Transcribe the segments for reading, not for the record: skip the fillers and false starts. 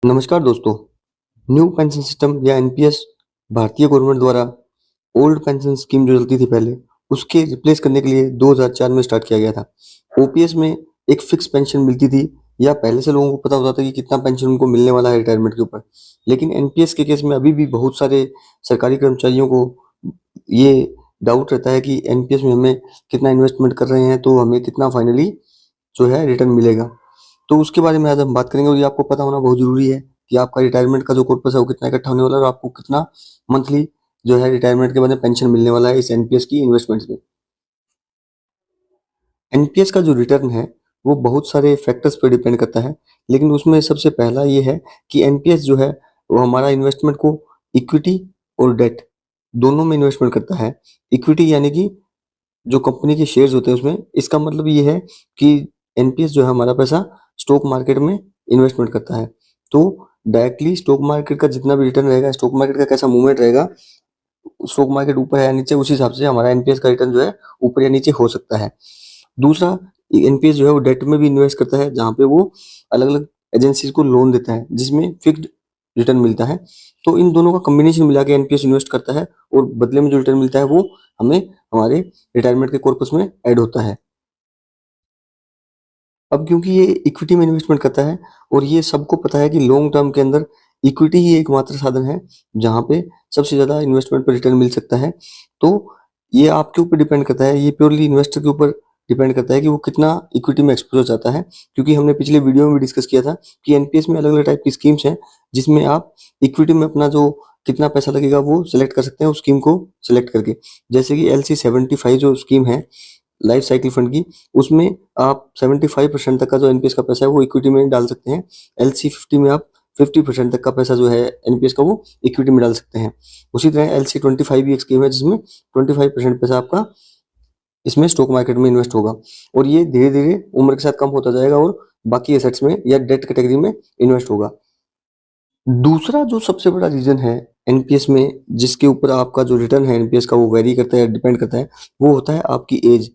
नमस्कार दोस्तों। New pension system या एनपीएस भारतीय गवर्नमेंट द्वारा ओल्ड पेंशन स्कीम जो चलती थी पहले, उसके रिप्लेस करने के लिए 2004 में स्टार्ट किया गया था। ओपीएस में एक फिक्स पेंशन मिलती थी या पहले से लोगों को पता होता था कि कितना पेंशन उनको मिलने वाला है रिटायरमेंट के ऊपर। लेकिन एनपीएस के केस में अभी भी बहुत सारे सरकारी कर्मचारियों को ये डाउट रहता है कि एनपीएस में हमें कितना इन्वेस्टमेंट कर रहे हैं तो हमें कितना फाइनली जो है रिटर्न मिलेगा। तो उसके बारे में आज हम बात करेंगे और ये आपको पता होना बहुत ज़रूरी है कि आपका रिटायरमेंट का जो कॉर्पस है वो कितना इकट्ठा होने वाला है और आपको कितना मंथली जो है रिटायरमेंट के बाद में पेंशन मिलने वाला है इस एनपीएस की इन्वेस्टमेंट्स में। एनपीएस का जो रिटर्न है वो बहुत सारे फैक्टर्स पर डिपेंड करता है, लेकिन उसमें सबसे पहला ये है कि एनपीएस जो है वो हमारा इन्वेस्टमेंट को इक्विटी और डेट दोनों में इन्वेस्टमेंट करता है। इक्विटी यानी कि जो कंपनी के शेयर्स होते हैं उसमें, इसका मतलब ये है कि एनपीएस जो है हमारा पैसा स्टॉक मार्केट में इन्वेस्टमेंट करता है। तो डायरेक्टली स्टॉक मार्केट का जितना भी रिटर्न रहेगा, स्टॉक मार्केट का कैसा मूवमेंट रहेगा, स्टॉक मार्केट ऊपर है या नीचे, उस हिसाब से हमारा एनपीएस का रिटर्न जो है ऊपर या नीचे हो सकता है। दूसरा, एनपीएस जो है वो डेट में भी इन्वेस्ट करता है, जहाँ पे वो अलग अलग एजेंसीज को लोन देता है जिसमें फिक्स्ड रिटर्न मिलता है। तो इन दोनों का कॉम्बिनेशन मिला के एनपीएस इन्वेस्ट करता है और बदले में जो रिटर्न मिलता है वो हमें हमारे रिटायरमेंट के कॉर्पस में ऐड होता है। अब क्योंकि ये इक्विटी में इन्वेस्टमेंट करता है और ये सबको पता है कि लॉन्ग टर्म के अंदर इक्विटी ही एकमात्र साधन है जहाँ पे सबसे ज़्यादा इन्वेस्टमेंट पर रिटर्न मिल सकता है। तो ये आपके ऊपर डिपेंड करता है, ये प्योरली इन्वेस्टर के ऊपर डिपेंड करता है कि वो कितना इक्विटी में एक्सपोजर चाहता है। क्योंकि हमने पिछले वीडियो में भी डिस्कस किया था कि एनपीएस में अलग अलग टाइप की स्कीम्स हैं जिसमें आप इक्विटी में अपना जो कितना पैसा लगेगा वो सिलेक्ट कर सकते हैं उस स्कीम को सिलेक्ट करके। जैसे कि LC75 जो स्कीम है लाइफ साइकिल फंड की, उसमें आप 75% तक का जो एनपीएस का पैसा है वो इक्विटी में डाल सकते हैं। LC50 में आप 50% तक का पैसा जो है एनपीएस का वो इक्विटी में डाल सकते हैं। उसी तरह LC25 भी एक स्कीम है जिसमें 25% पैसा आपका इसमें स्टॉक मार्केट में इन्वेस्ट होगा और ये धीरे धीरे उम्र के साथ कम होता जाएगा और बाकी एसेट्स में या डेट कैटेगरी में इन्वेस्ट होगा। दूसरा जो सबसे बड़ा रीजन है एनपीएस में जिसके ऊपर आपका जो रिटर्न है एनपीएस का वो वेरी करता है, डिपेंड करता है, वो होता है आपकी एज।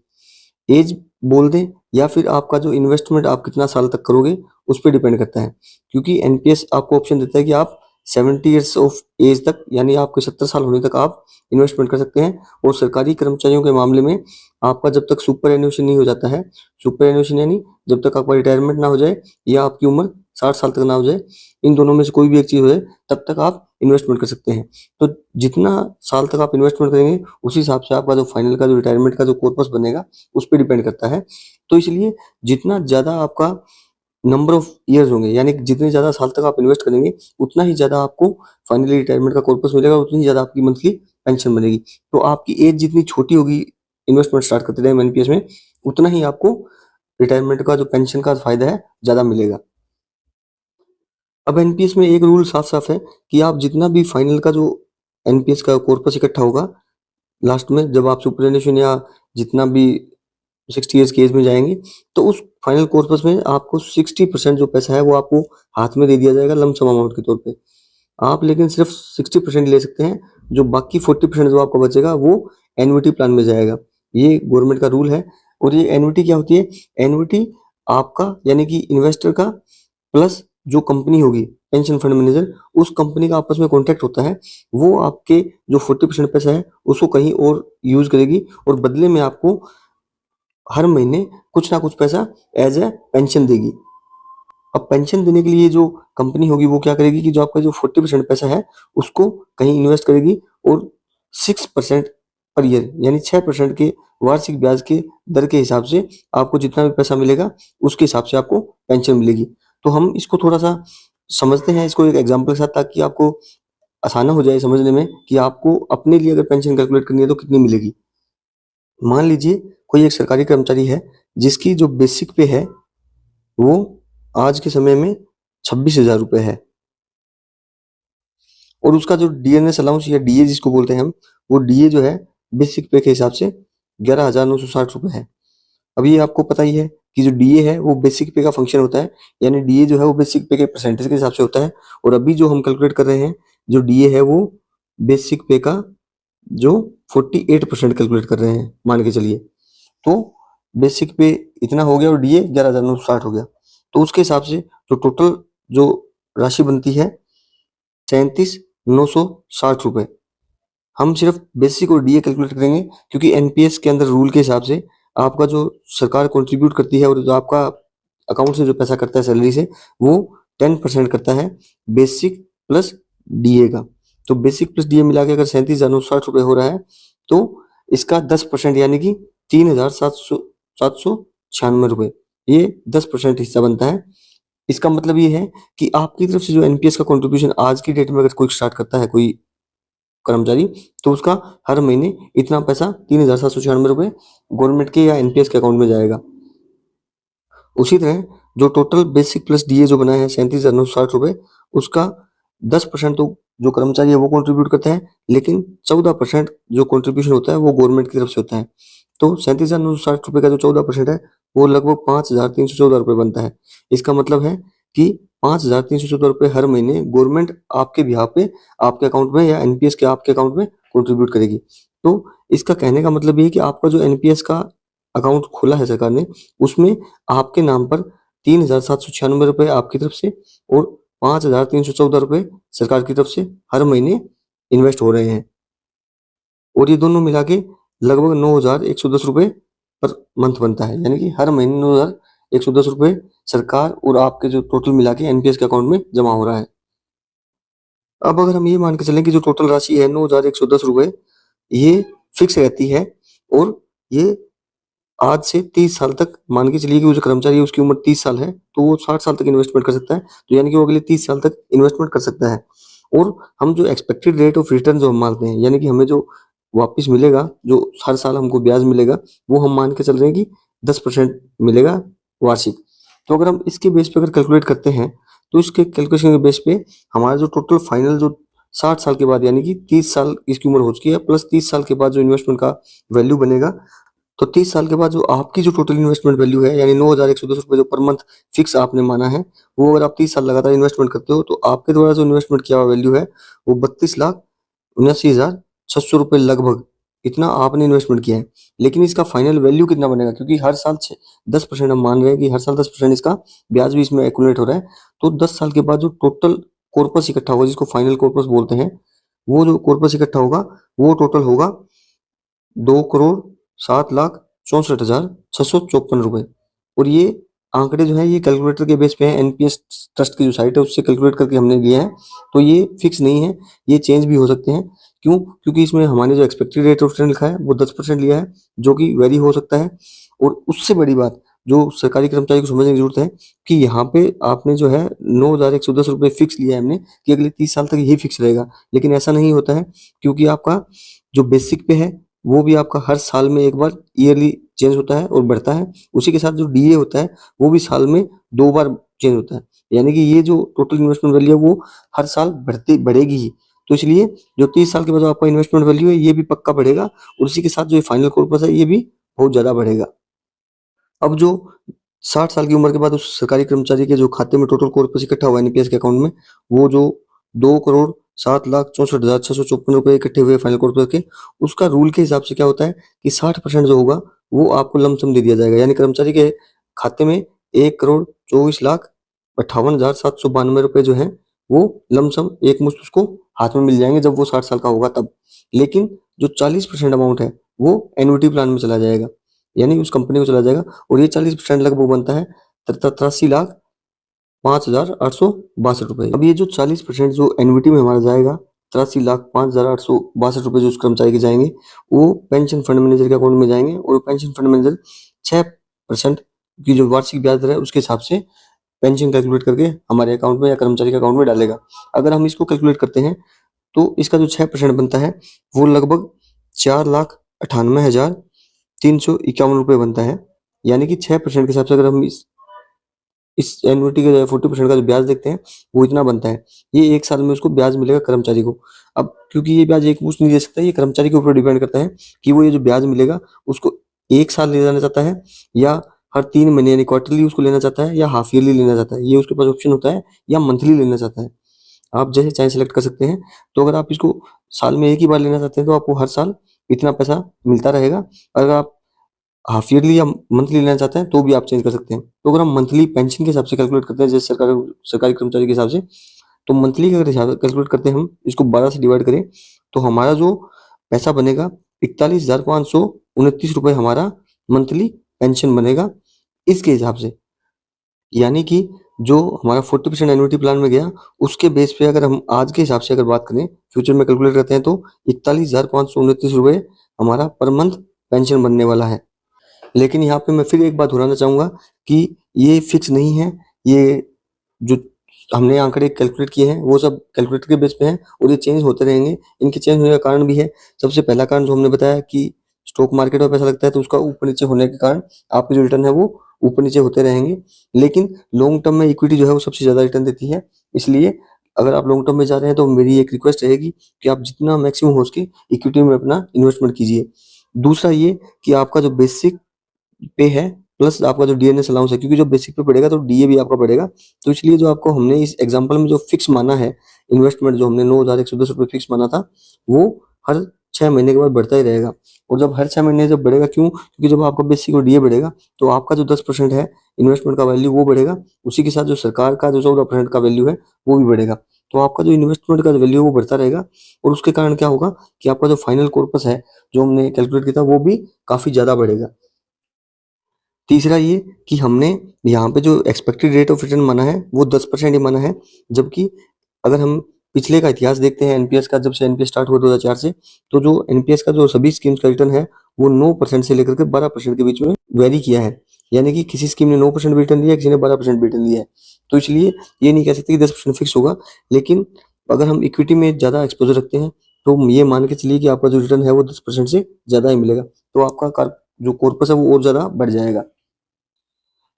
एज बोल दें या फिर आपका जो इन्वेस्टमेंट आप कितना साल तक करोगे उस पे डिपेंड करता है। क्योंकि एनपीएस आपको ऑप्शन देता है कि आप 70 ईयर्स ऑफ एज तक यानी आपके 70 साल होने तक आप इन्वेस्टमेंट कर सकते हैं। और सरकारी कर्मचारियों के मामले में आपका जब तक सुपर एन्युएशन नहीं हो जाता है, सुपर एन्युएशन यानी जब तक आपका रिटायरमेंट ना हो जाए या आपकी उम्र 60 साल तक ना हो जाए, इन दोनों में से कोई भी एक चीज़ हो जाए, तब तक आप इन्वेस्टमेंट कर सकते हैं। तो जितना साल तक आप इन्वेस्टमेंट करेंगे उस हिसाब से आपका जो फाइनल का जो रिटायरमेंट का जो कॉर्पस बनेगा उस पे डिपेंड करता है। तो इसलिए जितना ज़्यादा आपका नंबर ऑफ ईयर्स होंगे यानी कि जितने ज़्यादा साल तक आप इन्वेस्ट करेंगे उतना ही ज़्यादा आपको फाइनली रिटायरमेंट का कॉर्पस मिलेगा, उतनी ही ज़्यादा आपकी मंथली पेंशन बनेगी। तो आपकी एज जितनी छोटी होगी इन्वेस्टमेंट स्टार्ट करते टाइम एनपीएस में, उतना ही आपको रिटायरमेंट का जो पेंशन का फ़ायदा है ज़्यादा मिलेगा। अब एनपीएस में एक रूल साफ-साफ है कि आप जितना भी फाइनल का जो एनपीएस का कॉर्पस इकट्ठा होगा, लास्ट में जब आप सुपरएनुएशन या जितना भी 60 ईयर्स की एज में जाएँगे, तो उस फाइनल कॉर्पस में आपको 60% जो पैसा है वो आपको हाथ में दे दिया जाएगा लंप सम अमाउंट के तौर पे। आप लेकिन सिर्फ 60% ले सकते हैं, जो बाकी 40% जो आपका बचेगा वो एन्युटी प्लान में जाएगा। ये गवर्नमेंट का रूल है। और ये एन्युटी क्या होती है? एन्युटी आपका यानी कि इन्वेस्टर का प्लस जो कंपनी होगी पेंशन फंड मैनेजर, उस कंपनी का आपस में कॉन्ट्रैक्ट होता है। वो आपके जो 40% पैसा है उसको कहीं और यूज़ करेगी और बदले में आपको हर महीने कुछ ना कुछ पैसा एज़ अ पेंशन देगी। अब पेंशन देने के लिए जो कंपनी होगी वो क्या करेगी कि जो आपका जो 40% पैसा है उसको कहीं इन्वेस्ट करेगी और 6% पर ईयर यानी 6% के वार्षिक ब्याज के दर के हिसाब से आपको जितना भी पैसा मिलेगा उसके हिसाब से आपको पेंशन मिलेगी। तो हम इसको थोड़ा-सा समझते हैं इसको एक एग्जांपल के साथ, ताकि आपको आसान हो जाए समझने में कि आपको अपने लिए अगर पेंशन कैलकुलेट करनी है तो कितनी मिलेगी। मान लीजिए कोई एक सरकारी कर्मचारी है जिसकी जो बेसिक पे है वो आज के समय में 26,000 रुपए है और उसका जो डीएनएस अलाउंस या डीए जिसको बोलते हैं हम, वो डीए जो है बेसिक पे के हिसाब से 11,960 रुपए है। अब ये आपको पता ही है कि जो डीए है वो बेसिक पे का फंक्शन होता है, यानी डीए जो है वो बेसिक पे के परसेंटेज के हिसाब से होता है। और अभी जो हम कैलकुलेट कर रहे हैं जो डीए है वो बेसिक पे का जो 48% कैलकुलेट कर रहे हैं मान के चलिए। तो बेसिक पे इतना हो गया और डीए 11,960 हो गया। तो उसके हिसाब से जो टोटल जो राशि बनती है 37,960 रुपए। हम सिर्फ बेसिक और डीए कैलकुलेट करेंगे क्योंकि एनपीएस के अंदर रूल के हिसाब से आपका जो सरकार कंट्रीब्यूट करती है और जो आपका अकाउंट से जो पैसा करता है सैलरी से, वो 10% करता है बेसिक प्लस डीए का। तो बेसिक प्लस डीए मिला के अगर 37,960 रुपए हो रहा है तो इसका 10% यानी कि 3,796 रुपए, ये 10% हिस्सा बनता है। इसका मतलब ये है कि आपकी तरफ से जो एनपीएस का कंट्रीब्यूशन आज की डेट में अगर कोई स्टार्ट करता है, कोई कर्मचारी, तो उसका हर महीने इतना पैसा 3,796 रुपए गवर्नमेंट के या एनपीएस के अकाउंट में जाएगा। उसी तरह जो टोटल बेसिक प्लस डीए जो बना है 37,960 रुपए, उसका 10% तो जो कर्मचारी है वो कंट्रीब्यूट करता है, लेकिन 14% जो कंट्रीब्यूशन होता है वो गवर्नमेंट की तरफ से होता है। तो 37,960 रुपए का जो 14% है वो लगभग 5,314 रुपए बनता है। इसका मतलब है कि 5,314 रुपए हर महीने गवर्नमेंट आपके बिहाफ पे आपके अकाउंट में या एनपीएस के आपके अकाउंट में कंट्रीब्यूट करेगी। तो इसका कहने का मतलब ये है कि आपका जो एनपीएस का अकाउंट खोला है सरकार ने, उसमें आपके नाम पर 3,796 रुपए आपकी तरफ से और 5,314 रुपए सरकार की तरफ से हर महीने इन्वेस्ट हो रहे हैं, और ये दोनों मिला के लगभग 9,110 रुपए पर मंथ बनता है। यानी कि हर महीने 9,110 रुपए सरकार और आपके जो टोटल मिला के एनपीएस के अकाउंट में जमा हो रहा है। अब अगर हम ये मान के चलें कि जो टोटल राशि है 9,110 रुपए, ये फिक्स रहती है और ये आज से 30 साल तक मान के चलिए कि वो जो कर्मचारी है उसकी उम्र 30 साल है, तो वो 60 साल तक इन्वेस्टमेंट कर सकता है। तो यानी कि वो अगले 30 साल तक इन्वेस्टमेंट कर सकता है। और हम जो एक्सपेक्टेड रेट ऑफ रिटर्न जो हम मानते हैं, यानी कि हमें जो वापस मिलेगा, जो हर साल हमको ब्याज मिलेगा, वो हम मान के चल रहे हैं कि 10% मिलेगा वार्षिक। तो अगर हम इसके बेस पे अगर कैलकुलेट करते हैं, तो इसके कैलकुलेशन के बेस पे हमारा जो टोटल फाइनल जो 60 साल के बाद, यानी कि 30 साल इसकी उम्र हो चुकी है, प्लस 30 साल के बाद जो इन्वेस्टमेंट का वैल्यू बनेगा, तो 30 साल के बाद जो आपकी जो टोटल इन्वेस्टमेंट वैल्यू है, यानी 9,110 रुपए जो पर मंथ फिक्स आपने माना है, वो अगर आप 30 साल लगातार इन्वेस्टमेंट करते हो, तो आपके द्वारा जो इन्वेस्टमेंट किया हुआ वैल्यू है वो 32,79,600 रुपए लगभग, इतना आपने इन्वेस्टमेंट किया है। लेकिन इसका फाइनल वैल्यू कितना बनेगा, क्योंकि हर साल 10% हम मान रहे हैं कि हर साल 10% इसका ब्याज भी इसमें एक्यूमुलेट हो रहा है। तो 10 साल के बाद जो टोटल कॉर्पस इकट्ठा होगा, जिसको फाइनल कॉर्पस बोलते हैं, वो जो कॉर्पस इकट्ठा होगा वो टोटल होगा 2,07,64,654 रुपए। और ये आंकड़े जो है ये कैलकुलेटर के बेस पे है, एनपीएस ट्रस्ट की जो साइट है उससे कैलकुलेट करके हमने लिए हैं। तो ये फिक्स नहीं है, ये चेंज भी हो सकते हैं। क्यों? क्योंकि इसमें हमारे जो एक्सपेक्टेड रेट ऑफ रिटर्न लिखा है वो 10% लिया है, जो कि वेरी हो सकता है। और उससे बड़ी बात जो सरकारी कर्मचारी को समझने की जरूरत है कि यहाँ पे आपने जो है 9,110 रुपए फिक्स लिया है हमने कि अगले 30 साल तक यही फिक्स रहेगा, लेकिन ऐसा नहीं होता है। क्योंकि आपका जो बेसिक पे है वो भी आपका हर साल में एक बार ईयरली चेंज होता है और बढ़ता है। उसी के साथ जो डीए होता है वो भी साल में 2 बार चेंज होता है। यानी कि ये जो टोटल इन्वेस्टमेंट वैल्यू है वो हर साल बढ़ेगी ही। तो इसलिए जो 30 साल के बाद जो आपका इन्वेस्टमेंट वैल्यू है ये भी पक्का बढ़ेगा, और उसी के साथ जो फाइनल कॉर्पस है ये भी बहुत ज़्यादा बढ़ेगा। अब जो 60 साल की उम्र के बाद उस सरकारी कर्मचारी के जो खाते में टोटल कॉर्पस इकट्ठा हुआ है एनपीएस के अकाउंट में, वो जो 2,07,64,654 रुपए इकट्ठे हुए फाइनल कॉर्पस के, उसका रूल के हिसाब से क्या होता है कि 60% जो होगा वो आपको लमसम दे दिया जाएगा। यानी कर्मचारी के खाते में 1,24,58,792 रुपए जो है वो लमसम एक मुश्त उसको हाथ में मिल जाएंगे जब वो 60 साल का होगा तब। लेकिन जो 40% अमाउंट है वो एन्युटी प्लान में चला जाएगा, यानी उस कंपनी को चला जाएगा, और ये 40% लगभग बनता है 83,05,862 रुपए। अब ये जो 40% जो एन्युटी में हमारा जाएगा, 83,05,862 रुपए जो उस कर्मचारी के जाएंगे, वो पेंशन फंड मैनेजर के अकाउंट में जाएंगे, और पेंशन फंड मैनेजर 6% की जो वार्षिक ब्याज दर है उसके हिसाब से पेंशन कैलकुलेट करके हमारे अकाउंट में या कर्मचारी के अकाउंट में डालेगा। अगर हम इसको कैलकुलेट करते हैं तो इसका जो 6% बनता है वो लगभग 4,98,351 रुपए बनता है। यानी कि 6% के हिसाब से अगर हम इस एन्युटी के 40% का जो ब्याज देखते हैं वो इतना बनता है। ये एक साल में उसको ब्याज मिलेगा कर्मचारी को। अब क्योंकि ये ब्याज एक मुश्त नहीं दे सकता, ये कर्मचारी के ऊपर डिपेंड करता है कि वो ये जो ब्याज मिलेगा उसको एक साल ले जाना चाहता है, या हर 3 महीने यानी क्वार्टरली उसको लेना चाहता है, या हाफ ईयरली लेना चाहता है। ये उसके पास ऑप्शन होता है, या मंथली लेना चाहता है। आप जैसे चाहे सेलेक्ट कर सकते हैं। तो अगर आप इसको साल में एक ही बार लेना चाहते हैं तो आपको हर साल इतना पैसा मिलता रहेगा। अगर आप हाफ ईयरली या मंथली लेना चाहते हैं तो भी आप चेंज कर सकते हैं। तो अगर हम मंथली पेंशन के हिसाब से कैलकुलेट करते हैं जैसे सरकारी कर्मचारी के हिसाब से, तो मंथली का अगर हिसाब कैलकुलेट करते हैं हम इसको 12 से डिवाइड करें तो हमारा जो पैसा बनेगा 41,529 रुपए हमारा मंथली पेंशन बनेगा इसके हिसाब से। यानी कि जो हमारा 40% एन्युटी प्लान में गया उसके बेस पे अगर हम आज के हिसाब से अगर बात करें, फ्यूचर में कैलकुलेट करते हैं तो 41,529 रुपए हमारा पर मंथ पेंशन बनने वाला है। लेकिन यहाँ पे मैं फिर एक बात दोहराना चाहूँगा कि ये फिक्स नहीं है, ये जो हमने आंकड़े कैलकुलेट किए हैं वो सब कैलकुलेटर के बेस पे हैं और ये चेंज होते रहेंगे। इनके चेंज होने का कारण भी है। सबसे पहला कारण जो हमने बताया कि स्टॉक मार्केट में पैसा लगता है तो उसका ऊपर नीचे होने के कारण आपके जो रिटर्न है वो ऊपर नीचे होते रहेंगे। लेकिन लॉन्ग टर्म में इक्विटी जो है वो सबसे ज़्यादा रिटर्न देती है। इसलिए अगर आप लॉन्ग टर्म में जा रहे हैं तो मेरी एक रिक्वेस्ट रहेगी कि आप जितना मैक्सिमम हो सके इक्विटी में अपना इन्वेस्टमेंट कीजिए। दूसरा ये कि आपका जो बेसिक पे है प्लस आपका जो डीएनएस अलाउंस है, क्योंकि जो बेसिक पे पड़ेगा तो डीए भी आपका पड़ेगा। तो इसलिए जो आपको हमने इस एग्जांपल में जो फिक्स माना है इन्वेस्टमेंट, जो हमने 9,110 रुपए फिक्स माना था, वो हर 6 महीने के बाद बढ़ता ही रहेगा। और जब हर 6 महीने जब बढ़ेगा, क्यों? क्योंकि जब आपका बेसिक और डीए बढ़ेगा तो आपका जो 10% है इन्वेस्टमेंट का वैल्यू वो बढ़ेगा। उसी के साथ जो सरकार का जो 14% का वैल्यू है वो भी बढ़ेगा। तो आपका जो इन्वेस्टमेंट का वैल्यू है वो बढ़ता रहेगा और उसके कारण क्या होगा कि आपका जो फाइनल कॉर्पस है जो हमने कैलकुलेट किया था वो भी काफ़ी ज़्यादा बढ़ेगा। तीसरा ये कि हमने यहाँ पे जो एक्सपेक्टेड रेट ऑफ रिटर्न माना है वो 10% ही माना है, जबकि अगर हम पिछले का इतिहास देखते हैं एनपीएस का, जब से एनपीएस स्टार्ट हुआ 2004 से, तो जो एनपीएस का जो सभी स्कीम्स का रिटर्न है वो 9% से लेकर के 12% के बीच में वेरी किया है। यानी कि किसी स्कीम ने 9% भी रिटर्न दिया, किसी ने 12% भी रिटर्न दिया है। तो इसलिए ये नहीं कह सकते कि 10% फिक्स होगा, लेकिन अगर हम इक्विटी में ज़्यादा एक्सपोजर रखते हैं तो हम ये मान के चलिए कि आपका जो रिटर्न है वो 10% से ज़्यादा ही मिलेगा। तो आपका जो कॉर्पस है वो और ज़्यादा बढ़ जाएगा।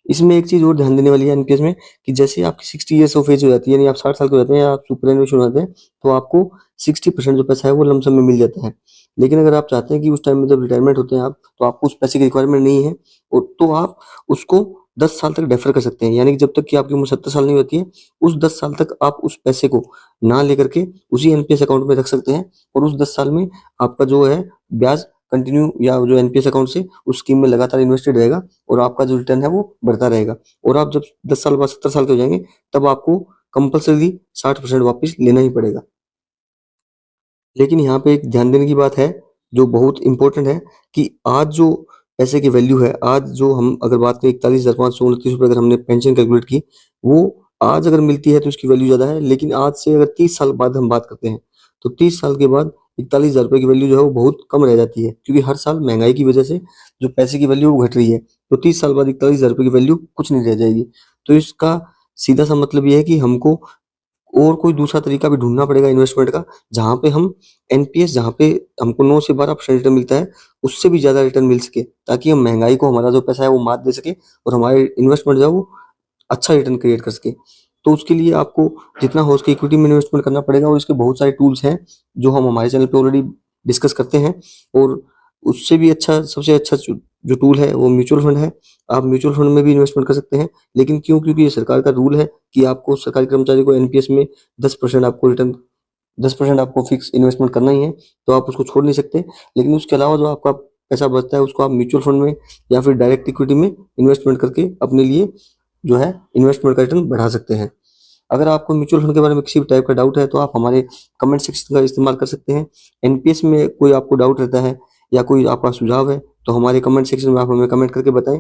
इसमें एक चीज़ और ध्यान देने वाली है एनपीएस में कि जैसे आपकी 60 इयर्स ऑफ एज हो जाती है, यानी आप 60 साल के हो जाते हैं या आप सुपरएनुएशन हो जाते हैं, तो आपको 60% जो पैसा है वो लमसम में मिल जाता है। लेकिन अगर आप चाहते हैं कि उस टाइम में जब रिटायरमेंट होते हैं आप, तो आपको उस पैसे की रिक्वायरमेंट नहीं है और तो आप उसको 10 साल तक डेफर कर सकते हैं। यानी कि जब तक कि आपकी उम्र 70 साल नहीं होती है, उस 10 साल तक आप उस पैसे को ना लेकर के उसी एनपीएस अकाउंट में रख सकते हैं और उस 10 साल में आपका जो है ब्याज कंटिन्यू या जो एनपीएस अकाउंट से उस स्कीम में लगातार इन्वेस्टेड रहेगा और आपका जो रिटर्न है वो बढ़ता रहेगा। और आप जब 10 साल बाद 70 साल के हो जाएंगे तब आपको कंपल्सरी 60% वापस लेना ही पड़ेगा। लेकिन यहाँ पे एक ध्यान देने की बात है जो बहुत इंपॉर्टेंट है कि आज जो पैसे की वैल्यू है, आज जो हम अगर बात करें 41,529 रुपए अगर हमने पेंशन कैलकुलेट की, वो आज अगर मिलती है तो उसकी वैल्यू ज़्यादा है। लेकिन आज से अगर 30 साल बाद हम बात करते हैं तो 30 साल के बाद 41,000 रुपए की वैल्यू जो है वो बहुत कम रह जाती है, क्योंकि हर साल महंगाई की वजह से जो पैसे की वैल्यू वो घट रही है। तो 30 साल बाद 41,000 रुपए की वैल्यू कुछ नहीं रह जाएगी। तो इसका सीधा सा मतलब ये है कि हमको और कोई दूसरा तरीका भी ढूँढना पड़ेगा इन्वेस्टमेंट का, जहाँ पे हम एनपीएस, जहाँ पे हमको 9 से 12% रिटर्न मिलता है, उससे भी ज़्यादा रिटर्न मिल सके, ताकि हम महँगाई को हमारा जो पैसा है वो मात दे सके और हमारे इन्वेस्टमेंट जो है वो अच्छा रिटर्न क्रिएट कर सके। तो उसके लिए आपको जितना हो सके इक्विटी में इन्वेस्टमेंट करना पड़ेगा और इसके बहुत सारे टूल्स हैं, जो हम हमारे चैनल पे ऑलरेडी डिस्कस करते हैं। और उससे भी अच्छा, सबसे अच्छा जो टूल है वो म्यूचुअल फंड है। आप म्यूचुअल फंड में भी इन्वेस्टमेंट कर सकते हैं। लेकिन क्यों? क्योंकि ये सरकार का रूल है कि आपको सरकारी कर्मचारी को एनपीएस में 10% आपको रिटर्न 10% आपको फिक्स इन्वेस्टमेंट करना ही है, तो आप उसको छोड़ नहीं सकते। लेकिन उसके अलावा जो आपका पैसा बचता है उसको आप म्यूचुअल फंड में या फिर डायरेक्ट इक्विटी में इन्वेस्टमेंट करके अपने लिए जो है इन्वेस्टमेंट का रिटर्न बढ़ा सकते हैं। अगर आपको म्यूचुअल फंड के बारे में किसी भी टाइप का डाउट है तो आप हमारे कमेंट सेक्शन का इस्तेमाल कर सकते हैं। एनपीएस में कोई आपको डाउट रहता है या कोई आपका सुझाव है तो हमारे कमेंट सेक्शन में आप हमें कमेंट करके बताएं।